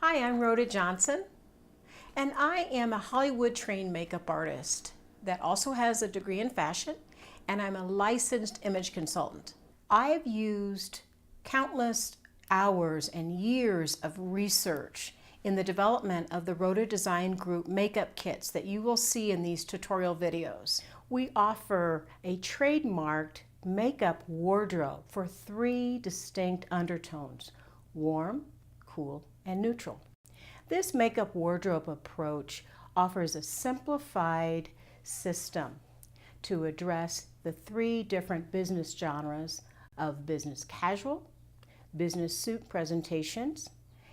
Hi, I'm Rhoda Johnson, and I am a Hollywood-trained makeup artist that also has a degree in fashion, and I'm a licensed image consultant. I've used countless hours and years of research in the development of the Rhoda Design Group makeup kits that you will see in these tutorial videos. We offer a trademarked makeup wardrobe for 3 distinct undertones: warm, cool, and neutral. This makeup wardrobe approach offers a simplified system to address the 3 different business genres of business casual, business suit presentations,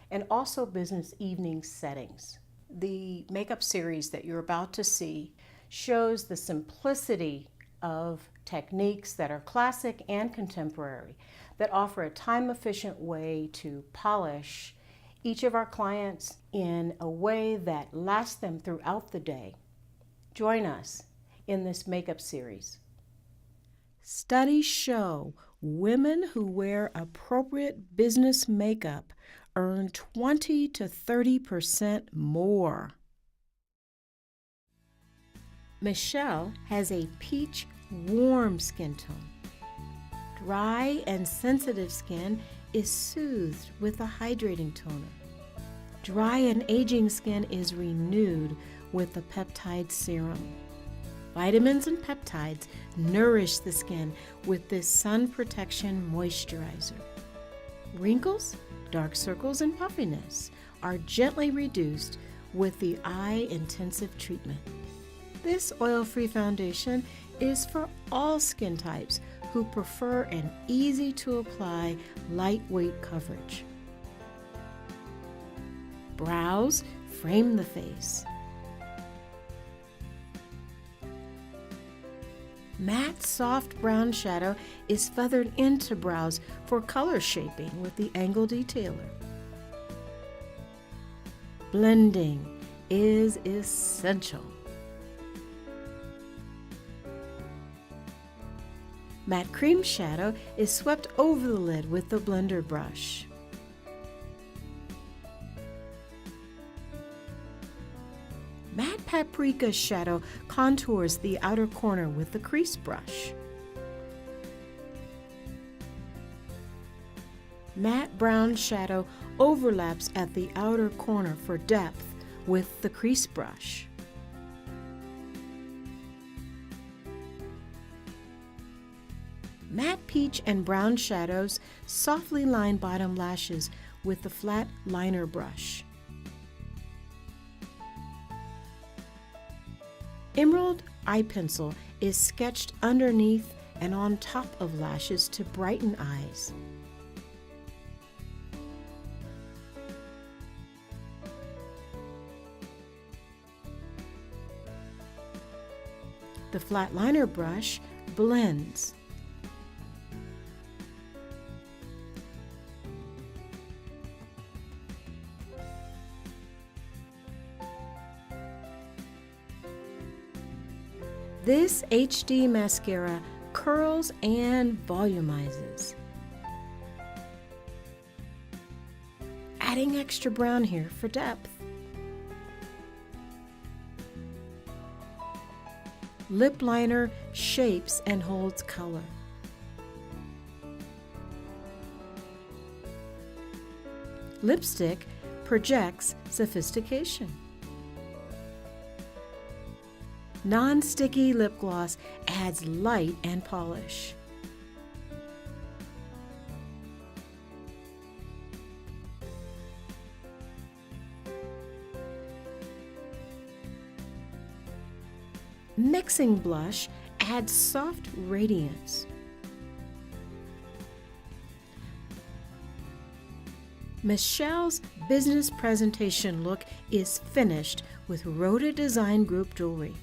and also business evening settings. The makeup series that you're about to see shows the simplicity of techniques that are classic and contemporary that offer a time-efficient way to polish each of our clients in a way that lasts them throughout the day. Join us in this makeup series. Studies show women who wear appropriate business makeup earn 20 to 30% more. Michelle has a peach warm skin tone. Dry and sensitive skin is soothed with a hydrating toner. Dry and aging skin is renewed with the peptide serum. Vitamins and peptides nourish the skin with this sun protection moisturizer. Wrinkles, dark circles, and puffiness are gently reduced with the eye intensive treatment. This oil-free foundation is for all skin types who prefer an easy-to-apply, lightweight coverage. Brows frame the face. Matte, soft brown shadow is feathered into brows for color shaping with the angle detailer. Blending is essential. Matte cream shadow is swept over the lid with the blender brush. Matte paprika shadow contours the outer corner with the crease brush. Matte brown shadow overlaps at the outer corner for depth with the crease brush. Matte peach and brown shadows softly line bottom lashes with the flat liner brush. Emerald eye pencil is sketched underneath and on top of lashes to brighten eyes. The flat liner brush blends. This HD mascara curls and volumizes. Adding extra brown here for depth. Lip liner shapes and holds color. Lipstick projects sophistication. Non-sticky lip gloss adds light and polish. Mixing blush adds soft radiance. Michelle's business presentation look is finished with Rhoda Design Group jewelry.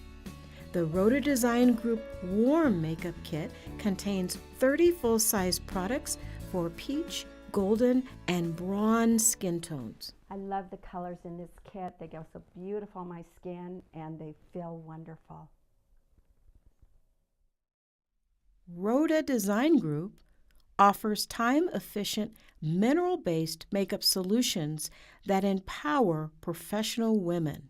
The Rhoda Design Group Warm Makeup Kit contains 30 full-size products for peach, golden, and bronze skin tones. I love the colors in this kit. They go so beautiful on my skin and they feel wonderful. Rhoda Design Group offers time-efficient, mineral-based makeup solutions that empower professional women.